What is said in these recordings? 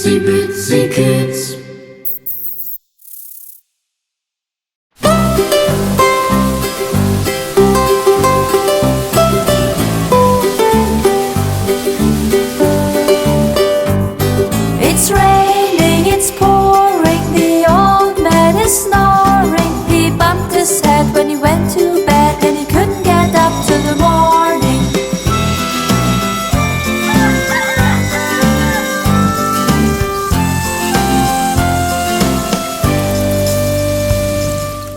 Itsy Bitsy Kids. It's raining, it's pouring, the old man is snoring. He bumped his head when he went to bed, and he couldn't get up till the morning.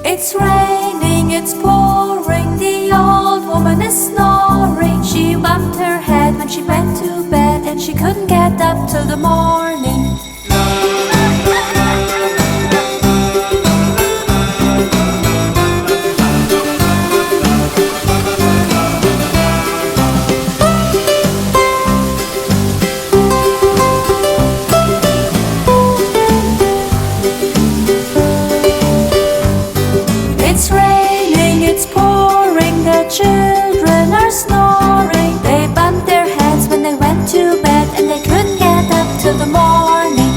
It's raining, it's pouring, the old woman is snoring. She bumped her head when she went to bed, and she couldn't get up till the morning. It's raining, it's pouring, the children are snoring. They bumped their heads when they went to bed, and they couldn't get up till the morning.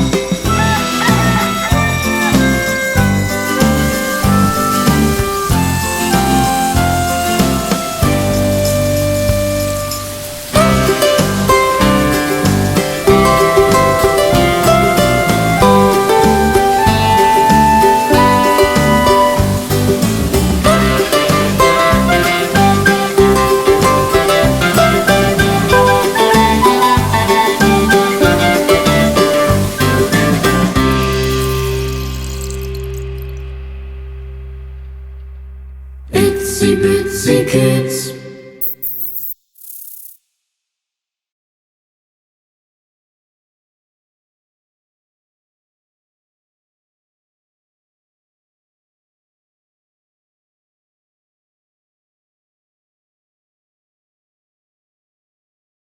Itsy Bitsy Kids.